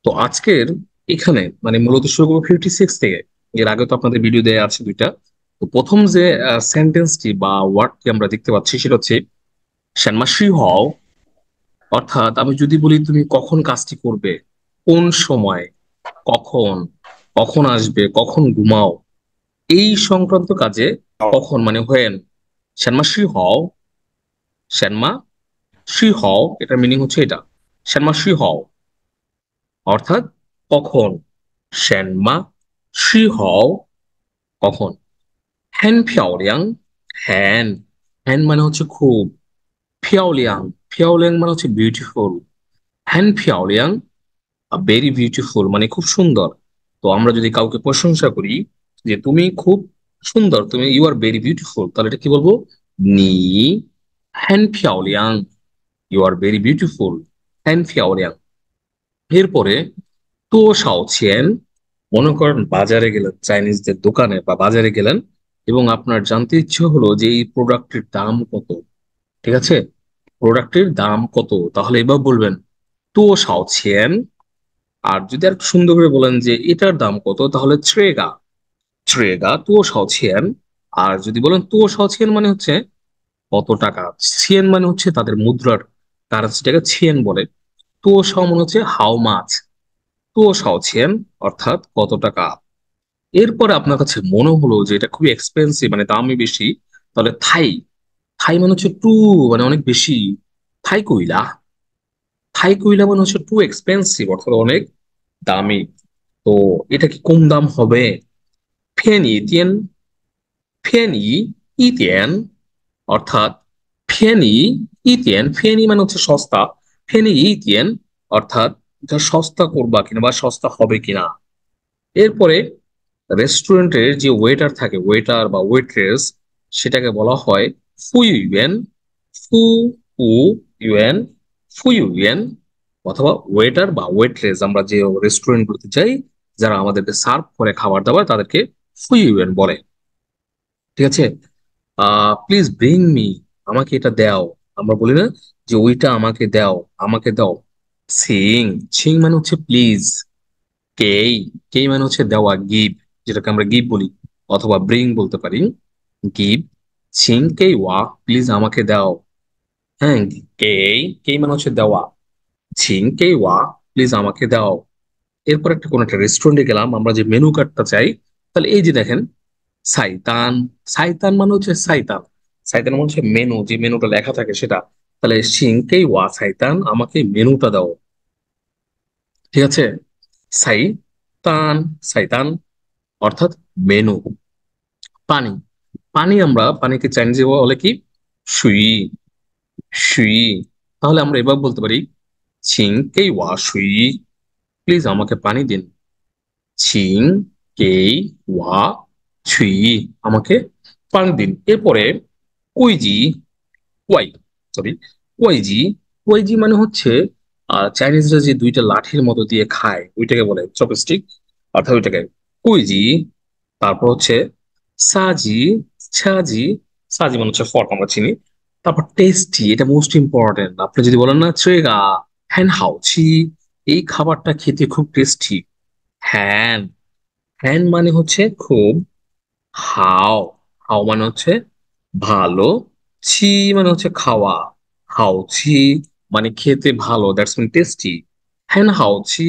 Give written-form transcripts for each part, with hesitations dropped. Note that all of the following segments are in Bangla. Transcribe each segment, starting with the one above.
তো আজকের এখানে মানে মূলত শুরু করবো 56 থেকে। এর আগে তো আপনাদের ভিডিও দেয়া আছে দুইটা। তো প্রথম যে সেন্টেন্সটি বা ওয়ার্ডটি আমরা দেখতে পাচ্ছি সেটা হচ্ছে ষান্মাসি হও। অর্থাৎ আমি যদি বলি তুমি কখন কাজটি করবে, কোন সময়, কখন, কখন আসবে, কখন ঘুমাও, এই সংক্রান্ত কাজে কখন মানে হোয়েন ষান্মাসি হও। শ্যানমা শ্রী হও, এটার মিনিং হচ্ছে এটা। শ্যানমা শ্রী হও অর্থাৎ কখন। শ্যানমা শ্রী হও কখন। হ্যান ফিয়াওলিয়াং। হ্যান, হ্যান মানে হচ্ছে খুব। ফিয়াওলিয়াং, ফিয়াওলিয়াং মানে হচ্ছে বিউটিফুল। হ্যান ফিয়াওলিয়াং ভেরি বিউটিফুল মানে খুব সুন্দর। তো আমরা যদি কাউকে প্রশংসা করি যে তুমি খুব সুন্দর, তুমি ইউ আর ভেরি বিউটিফুল, তাহলে এটা কি বলবো? নি হ্যান ফিয়াওলিয়াং, ইউ আর ভেরি বিউটিফুল। হ্যান ফিয়াওলিয়াং। এরপরে তো শাওছিয়েন। মনে করেন বাজারে গেলেন, চাইনিজদের দোকানে বা বাজারে গেলেন এবং আপনার জানতে ইচ্ছে হলো যে এই প্রোডাক্টের দাম কত। ঠিক আছে, প্রোডাক্টের দাম কত, তাহলে এবার বলবেন তো শাওছিয়েন। আর যদি আর একটু সুন্দর করে বলেন যে এটার দাম কত, তাহলে ত্রেগা, ত্রেগা তো শাওছিয়েন। আর যদি বলেন তো শাওছিয়েন মানে হচ্ছে কত টাকা। ছিয়েন মানে হচ্ছে তাদের মুদ্রার কারেন্সিটাকে ছিয়েন বলে। তো শাও মানে হচ্ছে হাউ মাছ। তো শাওছিয়েন অর্থাৎ কত টাকা। এরপরে আপনার কাছে মনে হলো যে এটা খুবই এক্সপেন্সিভ মানে দামই বেশি, তাহলে থাই, থাই মানে হচ্ছে টু মানে অনেক বেশি। থাই কইলা, থাই কইলা মানে হচ্ছে টু এক্সপেন্সিভ অর্থাৎ অনেক দামি। তো এটা কি কম দাম হবে? ফেনি ইতিয়েন, ফেনি ইতিয়েন অর্থাৎ ফেনি ইতিয়েন, ফেনি মানে হচ্ছে সস্তা। ফেনি ইতিয়েন অর্থাৎ এটা সস্তা করবা কিনা বা সস্তা হবে কিনা। এরপরে রেস্টুরেন্টের যে ওয়েটার থাকে, ওয়েটার বা ওয়েট্রেস, সেটাকে বলা হয় ফুইউয়েন। ফু উ ইউএন, ফুইউয়েন। অথবা ওয়েটার বা ওয়েট্রেস, আমরা যে রেস্টুরেন্টগুলোতে যাই যারা আমাদেরকে সার্ভ করে খাবার দাবার তাদেরকে ফুইউয়েন বলে। ঠিক আছে। প্লিজ ব্রিং মি, আমাকে এটা দাও। আমরা বলি না যে ওইটা আমাকে দাও, আমাকে দাও। সিং, ছিং মানে হচ্ছে প্লিজ। কেই, কেই মানে হচ্ছে দেওয়া, গিভ, যেটাকে আমরা গিভ বলি অথবা ব্রিং বলতে পারি। গিভ, ছিং কেই ওয়া, প্লিজ আমাকে দাও। হ্যাঁ, কেই, কেই মানে হচ্ছে দেওয়া। ছিং কেই ওয়া, প্লিজ আমাকে দাও। এরপর একটা কোন একটা রেস্টুরেন্টে গেলাম, আমরা যে মেনু কার্ডটা চাই, তাহলে এই যে দেখেন সাইতান, সাইতান মানে হচ্ছে সাইতান, সাইতান মানে হচ্ছে মেনু, যে মেনুটা লেখা থাকে সেটা। তাহলে ছিং কেই ওয়া সাইতান, আমাকে মেনুটা দাও। ঠিক আছে। সাই তান, সাইতান অর্থাৎ মেনু। পানি, পানি আমরা পানিকে চাইনিজে বলে কি? সুই, সুই। তাহলে আমরা এবার বলতে পারি ছিং কেই ওয়া সুই, প্লিজ আমাকে পানি দিন। ছিং কেই ওয়া সুই, আমাকে পানি দিন। এরপরে কুইজি, ওয়াই, সরি, ওয়াইজি, ওয়াইজি মানে হচ্ছে চাইনিজরা যে দুইটা লাঠির মতো দিয়ে খায় ওইটাকে বলে চপস্টিক, অর্থাৎ ওইটাকে কুইজি। তারপর হচ্ছে সাজি, ছাজি, সাজি মানে হচ্ছে ফর্ক, আমরা চিনি। তারপর টেস্টি, এটা মোস্ট ইম্পর্টেন্ট। আপনি যদি বলেন না ট্রেগা হ্যান হাউছি, এই খাবারটা খেতে খুব টেস্টি। হ্যান, হ্যান মানে হচ্ছে খুব। হাও, হাও মানে হচ্ছে ভালো। ছি মানে হচ্ছে খাওয়া। হাও ছি মানে খেতে ভালো, দ্যাটস মিন টেস্টি। হ্যান হাও ছি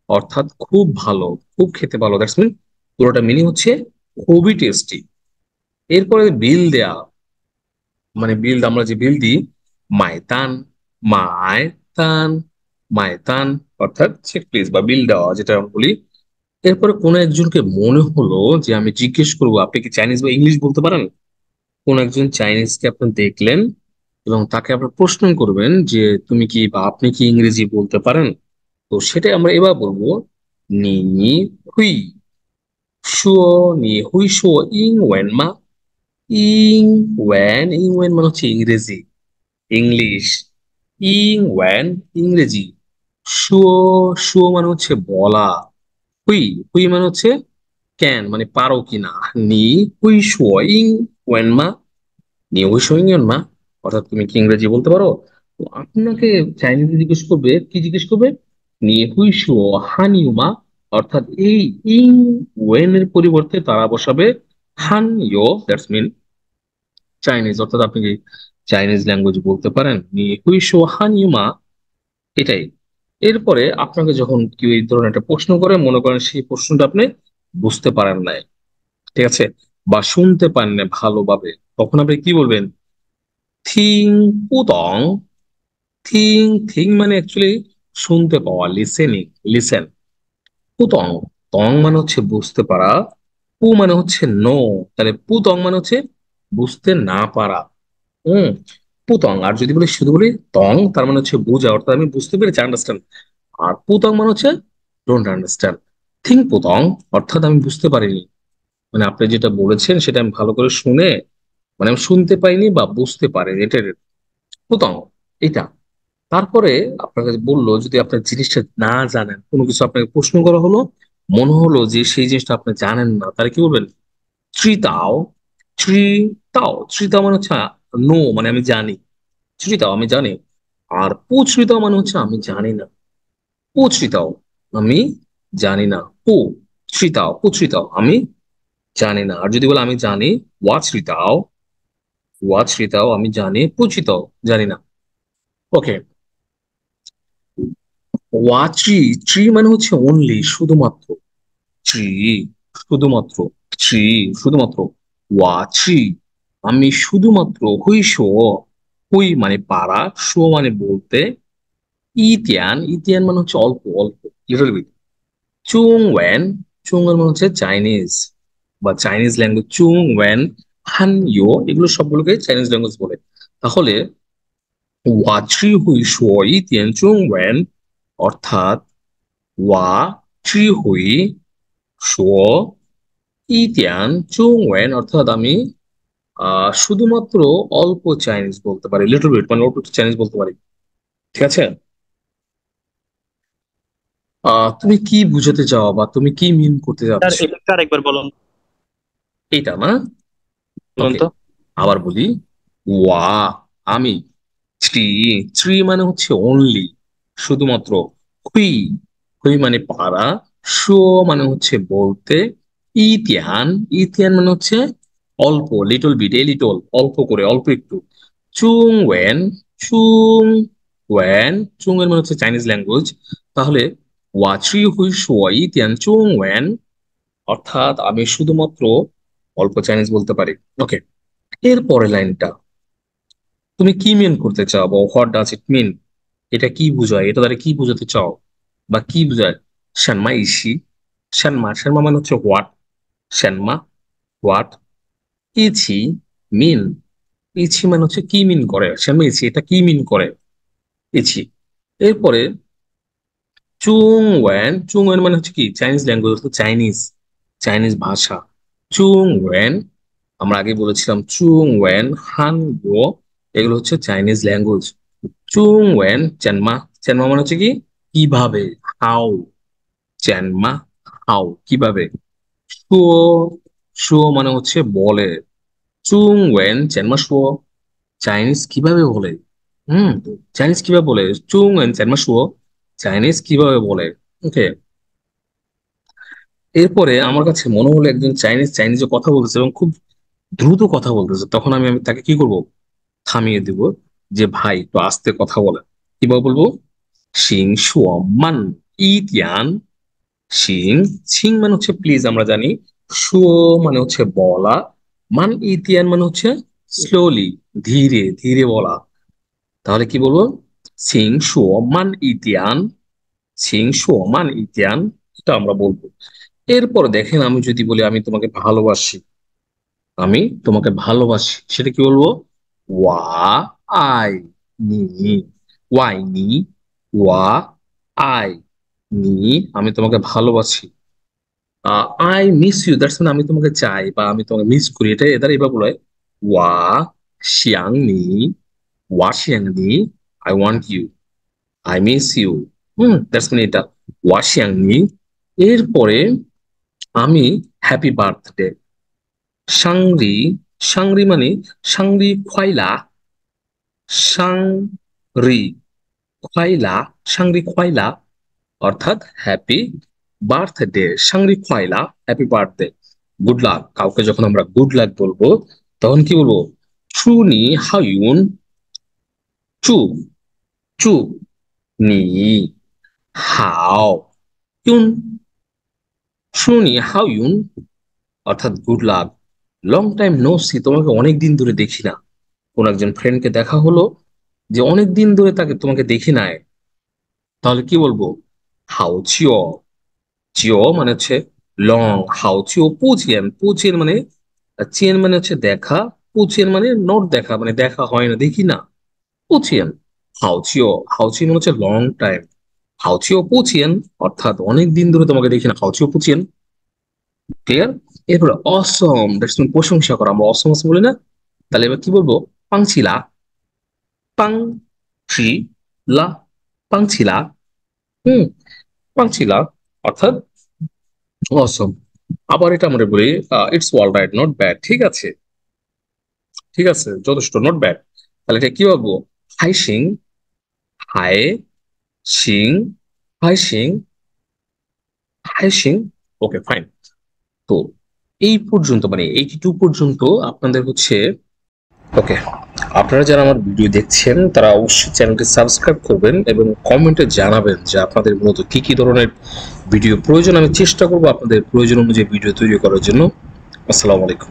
অর্থাৎ খুব ভালো, খুব খেতে ভালো, দ্যাটস মিন পুরোটা মিনিং হচ্ছে খুবই টেস্টি। এরপরে বিল দেয়া, মানে বিল, আমরা যে বিল দিই, মায়তান, মায়তান, মায়তান অর্থাৎ চেক প্লিজ বা বিল দেওয়া যেটা আমরা বলি। এরপরে কোনো একজনকে মনে হলো যে আমি জিজ্ঞেস করবো আপনি কি চাইনিজ বা ইংলিশ বলতে পারেন। কোন একজন চাইনিজকে আপনি দেখলেন এবং তাকে আপনার প্রশ্ন করবেন যে তুমি কি বা আপনি কি ইংরেজি বলতে পারেন। তো সেটাই আমরা এবার বলবো নি হুই শুও, নি হুই শুও ইং ওয়েন মা। ইং ওয়েন, ইং ওয়েন মানে হচ্ছে ইংরেজি, ইংলিশ। ইং ওয়েন ইংরেজি। শুও, শুও মানে হচ্ছে বলা। হুই, হুই মানে হচ্ছে ক্যান মানে পারো কিনা। নি হুই শুও ইং ওয়েন মা, নি হুই শুও ইং ওয়েন মা অর্থাৎ তুমি কি ইংরেজি বলতে পারো। তো আপনাকে চাইনিজে জিজ্ঞেস করবে, কি জিজ্ঞেস করবে? নি হুইশো হানিউমা, অর্থাৎ এই ইং ওয়েন এর পরিবর্তে তারা বসাবে হান ইয়ো, দ্যাটস মিন চাইনিজ, অর্থাৎ আপনি কি চাইনিজ ল্যাঙ্গুয়েজ বলতে পারেন, নি হুইশো হানিউমা, এটাই। এরপরে আপনাকে যখন কেউ এই ধরনের একটা প্রশ্ন করে, মনে করেন সেই প্রশ্নটা আপনি বুঝতে পারেন নাই, ঠিক আছে, বা শুনতে পারেন না ভালোভাবে, তখন আপনি কি বলবেন? থিং পুতং। থিং, থিং মানে অ্যাকচুয়ালি শুনতে পাওয়া, লিসেনিং, লিসেন। পুতং, তং মানে হচ্ছে বুঝতে পারা, পু মানে হচ্ছে নো, তাহলে পুতং মানে হচ্ছে বুঝতে না পারা। হুম, পুতং। আর যদি বলি, শুধু বলি তং, তার মানে হচ্ছে বোঝা, অর্থাৎ আমি বুঝতে পেরেছি, আন্ডারস্ট্যান্ড। আর পুতং মানে হচ্ছে ডোন্ট আন্ডারস্ট্যান্ড। থিং পুতং, অর্থাৎ আমি বুঝতে পারিনি, মানে আপনি যেটা বলেছেন সেটা আমি ভালো করে শুনে, মানে আমি শুনতে পাইনি বা বুঝতে পারিনি, এটা পুতং, এটা। তারপরে আপনাকে বললো, যদি আপনার জিনিসটা না জানেন, কোনো কিছু আপনাকে প্রশ্ন করা হলো, মনে হলো যে সেই জিনিসটা আপনি জানেন না, তাহলে কি বলবেন? ত্রিতাও। ত্রিতাও, ত্রিতাও মানে হচ্ছে নো, মানে আমি জানি। ত্রিতাও আমি জানি। আর পুত্রিতাও মানে হচ্ছে আমি জানি না। পুত্রিতাও, আমি জানি না। পু ত্রিতাও, পুত্রিতাও আমি জানি না। আর যদি বলে আমি জানি, ওয়াচ্রিতাও, ওয়াচ্রিতাও আমি জানি, পুচিতাও জানি না। ওকে, ওয়াচি, ট্রি মানে হচ্ছে অনলি, শুধুমাত্র। ট্রি, শুধুমাত্র। ট্রি, শুধুমাত্র। ওয়াচি, আমি শুধুমাত্র। হুইশো, হুই মানে পারা, শো মানে বলতে, ইতিয়ান, ইতিয়ান মানে হচ্ছে অল্প, অল্প, লিটল বিট। চুং ওয়েন, চুং এর মানে হচ্ছে চাইনিজ বা চাইনিজ ল্যাঙ্গুয়েজ। চুং ওয়েন, হান ইয়ো, এগুলো সবগুলোকে চাইনিজ ল্যাঙ্গুয়েজ বলে। তাহলে ওয়াচি হুই শো ইতিয়ান চুং ওয়েন, অর্থাৎ ওয়া চি হুই শো ইতিয়ান চুং ওয়েন, অর্থাৎ আমি শুধুমাত্র অল্প চাইনিজ বলতে পারি, লিটল বিট মানে অল্প চাইনিজ বলতে পারি, ঠিক আছে। তুমি কি বুঝাতে চাও বা তুমি কি মিন করতে স্যার যাচ্ছ? এটা আরেকবার বলুন, এটা না? বলুন ওকে, তো। আবার বলি। ওয়া, আমি। থ্রি, থ্রি মানে হচ্ছে অনলি, শুধুমাত্র। হুই, হুই মানে পারা। শো মানে হচ্ছে বলতে। ইতিয়ান, ইতিয়ান মানে হচ্ছে অল্প, লিটল বিট, এ লিটল, অল্প করে, অল্প একটু। চুং ওয়েন, চুং ওয়েন, চুং এর মানে হচ্ছে চাইনিজ ল্যাঙ্গুয়েজ। তাহলে ওয়াচি হুই শো ইতিয়ান চুং ওয়েন, অর্থাৎ আমি শুধুমাত্র অল্প চাইনিজ বলতে পারি। ওকে, এর পরের লাইনটা, তুমি কি মিন করতে চাও বা হোয়াট ডাজ ইট মিন, এটা কি বোঝায়, এটা দ্বারা কি বোঝাতে চাও বা কি বোঝায়? শ্যানমা ইসি, শ্যানমা, শ্যানমা মানে হচ্ছে হোয়াট, শ্যানমা হোয়াট, ইছি মিন, ইছি মানে হচ্ছে কি মিন করে, শ্যানমা ইছি এটা কি মিন করে, ইছি। এরপরে চুং ওয়েন, চুং ওয়েন মানে হচ্ছে কি চাইনিজ ল্যাঙ্গুয়েজ, চাইনিজ, চাইনিজ ভাষা। চুং ওয়েন, আমরা আগে বলেছিলাম চুং ওয়েন, হান গো, এগুলো হচ্ছে চাইনিজ ল্যাঙ্গুয়েজ। চুং ওয়েন চেনমা, চেনমা মানে হচ্ছে কি কিভাবে, হাউ, চেনমা হাউ, কিভাবে। শুয়ো, শুয়ো মানে হচ্ছে বলে। চুং ওয়েন চেনমা শুয়ো, চাইনিজ কিভাবে বলে। হুম, চাইনিজ কিভাবে বলে, চুং ওয়েন চেনমা শুয়ো, চাইনিজ কিভাবে বলে। ওকে, এরপরে আমার কাছে মনে হলো একজন চাইনিজ চাইনিজে কথা বলতেছে এবং খুব দ্রুত কথা বলতেছে, তখন আমি আমি তাকে কি করব? থামিয়ে দিব, যে ভাই একটু আস্তে কথা বলে। কিভাবে বলবো? সিং শুয় মান ইতিয়ান, সিং, সিং মানে হচ্ছে প্লিজ আমরা জানি, শুয় মানে হচ্ছে বলা, মান ইতিয়ান মানে হচ্ছে স্লোলি, ধীরে ধীরে বলা। তাহলে কি বলবো? সিং শুয় মান ইতিয়ান, সিং শুয় মান ইতিয়ান, এটা আমরা বলবো। এরপর দেখেন, আমি যদি বলি আমি তোমাকে ভালোবাসি, আমি তোমাকে ভালোবাসি, সেটা কি বলবো? ওয়া আই নি, ওয়াই নি, ওয়া আই নি, আমি তোমাকে ভালোবাসি। I miss you, that's mean আমি তোমাকে চাই বা আমি তোমাকে মিস করি, এটা এদের এবার বলে ওয়া শিয়াং নি, ওয়া শিয়াং নি, I want you, I miss you. That's mean এটা ওয়া শিয়াং নি। এরপরে আমি হ্যাপি বার্থডে, সাংরি, সাংরি মানে সাংরি খোয়াইলা, সাংরি খোয়াইলা, সাংরি খোয়াইলা, অর্থাৎ হ্যাপি বার্থডে, সাংরি খয়লা, হ্যাপি বার্থডে। গুড লাক, কাউকে যখন আমরা গুড লাক বলবো তখন কি বলবো? চুনি হাইউন, চু চু নি হাও ইউন, শুনি হাও ইউন, অর্থাৎ good luck. Long time no see, তোমাকে অনেক দিন ধরে দেখি না। কোন একজন ফ্রেন্ডকে দেখা হলো, যে অনেক দিন ধরে তাকে তোমাকে দেখি নাই, তাহলে কি বলবো? হাও চিও, চিও মানে হচ্ছে লং, হাও চিও পুচিয়েন, পুচিয়েন মানে চিয়েন মানে হচ্ছে দেখা, পুচিয়েন মানে নট দেখা, মানে দেখা হয় না, দেখি না, পুচিয়েন। হাওচিও, হাওচিও মানে হচ্ছে লং টাইম, হাওচিও পুচিয়েন, অর্থাৎ অনেক দিন ধরে তোমাকে দেখি না, হাওচিও পুচিয়েন। ক্লিয়ার? এরপরে অসম, দ্যাটস মিন প্রশংসা করা, আমরা অসম অসম বলি না? তাহলে এবার কি বলবো? পাংছিলা, পাং ছি লা, পাংছিলা, হুম, পাংছিলা, অর্থাৎ অসম। আবার এটা আমরা বলি it's all right not bad, ঠিক আছে, ঠিক আছে, যথেষ্ট, নট ব্যাড। তাহলে এটা কি বলবো? হাই সিং, হাই সিং, হাই সিং, হাই সিং। Okay fine. তো এই পর্যন্ত মানে 82 পর্যন্ত আপনাদের হচ্ছে। ওকে, আপনারা যারা আমার ভিডিও দেখছেন তারা অবশ্যই চ্যানেলটি সাবস্ক্রাইব করবেন এবং কমেন্টে জানাবেন যে আপনাদের মূলত কি কি ধরনের ভিডিও প্রয়োজন। আমি চেষ্টা করবো আপনাদের প্রয়োজন অনুযায়ী ভিডিও তৈরি করার জন্য। আসসালামু আলাইকুম।